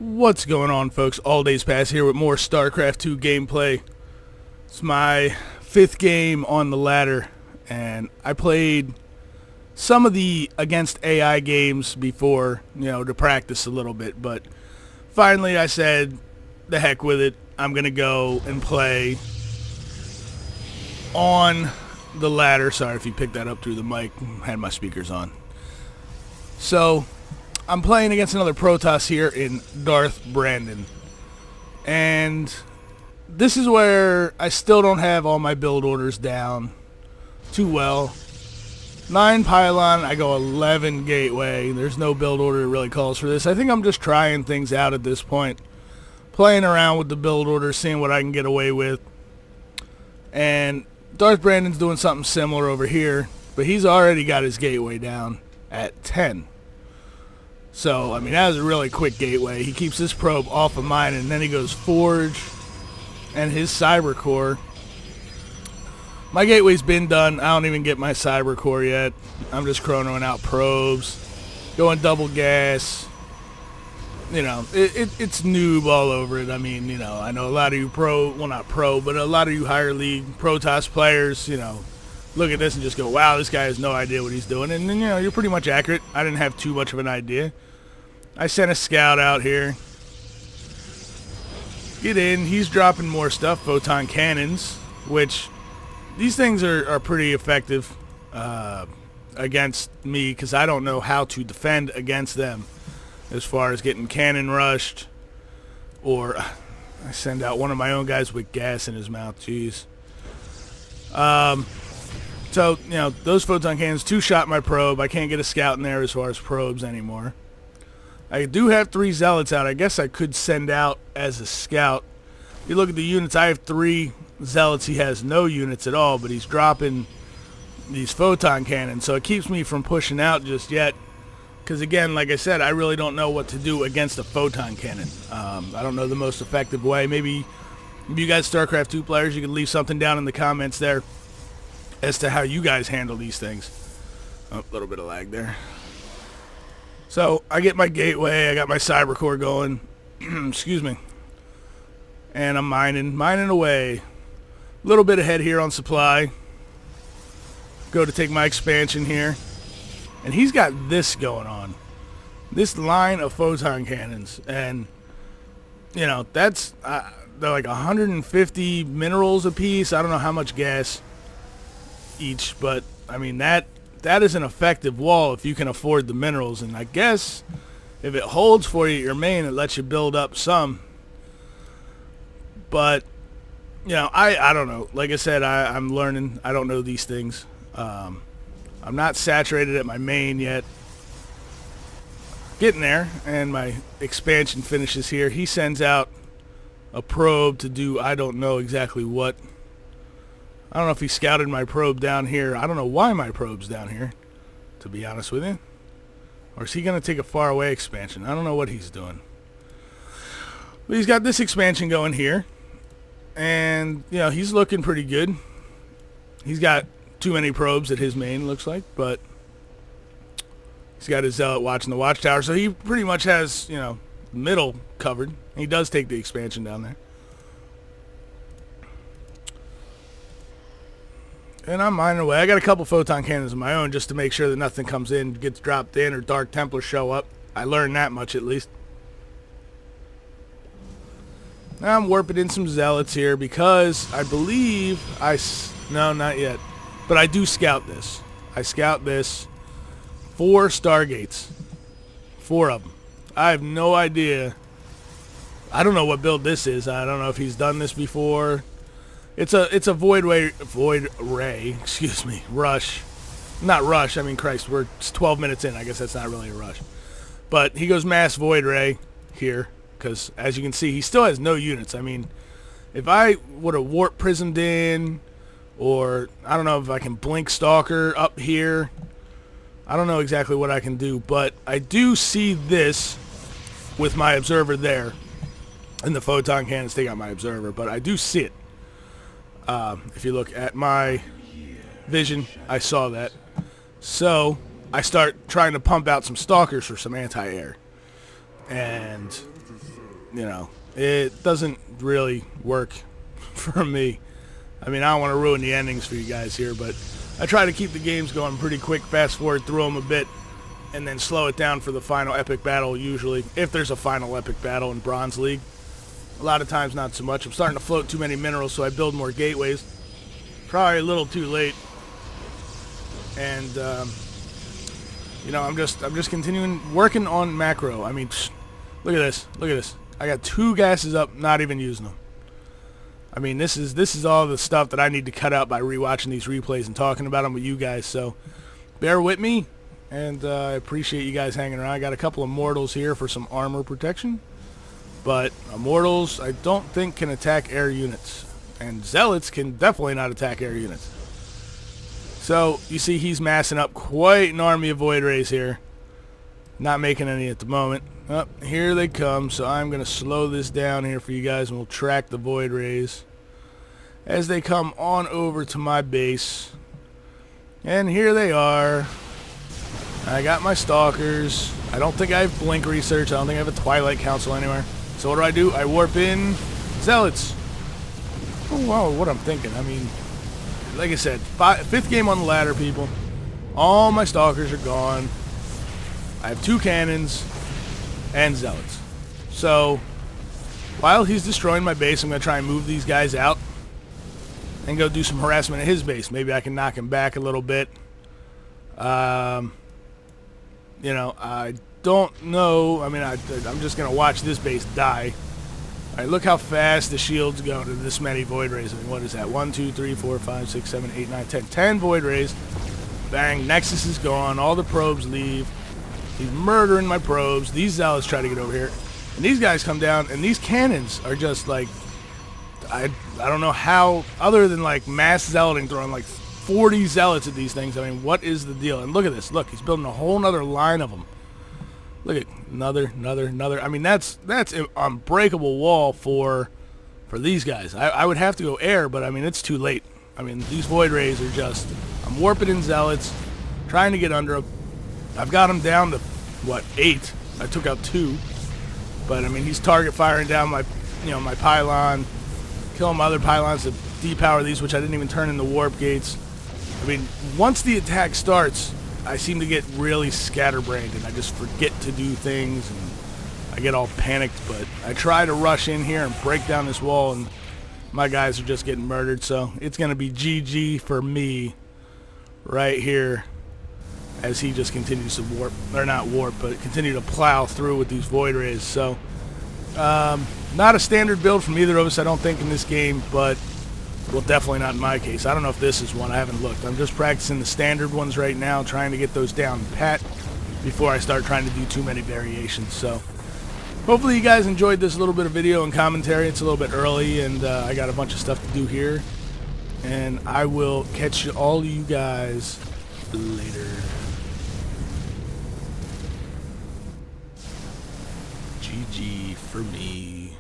What's going on, folks? AllDaysPass here with more StarCraft 2 gameplay. It's my 5th game on the ladder, and I played some of the against AI games before, to practice a little bit, but finally I said, the heck with it. I'm going to go and play on the ladder. Sorry if you picked that up through the mic. I had my speakers on. So I'm playing against another Protoss here in Darth Brandon. And this is where I still don't have all my build orders down too well. 9 pylon, I go 11 gateway. There's no build order that really calls for this. I think I'm just trying things out at this point. Playing around with the build order, seeing what I can get away with. And Darth Brandon's doing something similar over here, but he's already got his gateway down at 10. So, I mean, that was a really quick gateway. He keeps this probe off of mine, and then he goes Forge and his Cyber Core. My gateway's been done. I don't even get my Cyber Core yet. I'm just chronoing out probes, going double gas. It's noob all over it. I mean, I know a lot of you but a lot of you higher league Protoss players, look at this and just go, wow, this guy has no idea what he's doing. And then, you're pretty much accurate. I didn't have too much of an idea. I sent a scout out here. Get in. He's dropping more stuff, photon cannons, which these things are pretty effective against me because I don't know how to defend against them as far as getting cannon rushed, or I send out one of my own guys with gas in his mouth. Jeez. So, those photon cannons two-shot my probe. I can't get a scout in there as far as probes anymore. I do have 3 Zealots out. I guess I could send out as a scout. If you look at the units, I have 3 Zealots. He has no units at all, but he's dropping these photon cannons, so it keeps me from pushing out just yet. Because, again, like I said, I really don't know what to do against a photon cannon. I don't know the most effective way. Maybe if you guys StarCraft 2 players, you can leave something down in the comments there as to how you guys handle these things. Oh, a little bit of lag there. So, I get my gateway. I got my Cyber Core going. Excuse me. And I'm mining away. A little bit ahead here on supply. Go to take my expansion here. And he's got this going on. This line of photon cannons. And, that's, they're like 150 minerals a piece. I don't know how much gas each. But, I mean, that is an effective wall if you can afford the minerals. And I guess if it holds for you at your main, it lets you build up some. But, I don't know. Like I said, I'm learning. I don't know these things. I'm not saturated at my main yet. Getting there, and my expansion finishes here. He sends out a probe to do I don't know exactly what. I don't know if he scouted my probe down here. I don't know why my probe's down here, to be honest with you. Or is he going to take a far away expansion? I don't know what he's doing. But he's got this expansion going here. And, he's looking pretty good. He's got too many probes at his main, looks like, but he's got his Zealot watching the watchtower, so he pretty much has, middle covered. He does take the expansion down there. And I'm mining away. I got a couple photon cannons of my own just to make sure that nothing comes in, gets dropped in, or Dark Templars show up. I learned that much at least. Now I'm warping in some Zealots here because I believe no, not yet. But I do scout this. I scout this. 4 Stargates. 4 of them. I have no idea. I don't know what build this is. I don't know if he's done this before. It's a void ray, excuse me, rush. Not rush, I mean, Christ, we're 12 minutes in. I guess that's not really a rush. But he goes mass void ray here, because as you can see, he still has no units. I mean, if I would have warp prismed in, or I don't know if I can blink stalker up here. I don't know exactly what I can do, but I do see this with my observer there. And the photon cannons take out my observer, but I do see it. If you look at my vision, I saw that. So I start trying to pump out some stalkers for some anti-air. And you know, it doesn't really work for me. I mean, I don't want to ruin the endings for you guys here, but I try to keep the games going pretty quick, fast forward through them a bit, and then slow it down for the final epic battle usually, if there's a final epic battle in Bronze League. A lot of times not so much. I'm starting to float too many minerals, so I build more gateways. Probably a little too late. And, you know, I'm just continuing working on macro. I mean, look at this. Look at this. I got 2 gases up, not even using them. I mean, this is all the stuff that I need to cut out by rewatching these replays and talking about them with you guys. So bear with me, and I appreciate you guys hanging around. I got a couple of mortals here for some armor protection, but mortals I don't think can attack air units, and zealots can definitely not attack air units. So you see he's massing up quite an army of void rays here. Not making any at the moment. Oh, here they come, so I'm going to slow this down here for you guys, and we'll track the void rays as they come on over to my base. And here they are. I got my stalkers. I don't think I have blink research. I don't think I have a twilight council anywhere. So what do? I warp in zealots. Oh wow, what I'm thinking. I mean, like I said, 5th game on the ladder, people. All my stalkers are gone. I have 2 cannons and zealots. So while he's destroying my base, I'm going to try and move these guys out and go do some harassment at his base. Maybe I can knock him back a little bit. You know, I don't know. I mean, I'm just going to watch this base die. All right, look how fast the shields go to this many void rays. I mean, what is that? 1, 2, 3, 4, 5, 6, 7, 8, 9, 10. 10 void rays. Bang, Nexus is gone. All the probes leave. He's murdering my probes. These zealots try to get over here. And these guys come down, and these cannons are just like, I don't know how, other than like mass zealoting, throwing like 40 zealots at these things. I mean, what is the deal? And look at this. Look, he's building a whole nother line of them. Look at another. I mean, that's an unbreakable wall for these guys. I would have to go air, but I mean, it's too late. I mean, these void rays are just, I'm warping in zealots, trying to get under them. I've got him down to, what, 8. I took out 2. But, I mean, he's target firing down my, you know, my pylon, killing my other pylons to depower these, which I didn't even turn into warp gates. I mean, once the attack starts, I seem to get really scatterbrained, and I just forget to do things, and I get all panicked. But I try to rush in here and break down this wall, and my guys are just getting murdered. So it's going to be GG for me right here, as he just continues to warp, or not warp, but continue to plow through with these void rays. So, not a standard build from either of us, I don't think, in this game, but, well, definitely not in my case. I don't know if this is one. I haven't looked. I'm just practicing the standard ones right now, trying to get those down pat before I start trying to do too many variations. So, hopefully you guys enjoyed this little bit of video and commentary. It's a little bit early, and I got a bunch of stuff to do here. And I will catch all of you guys later. GG for me.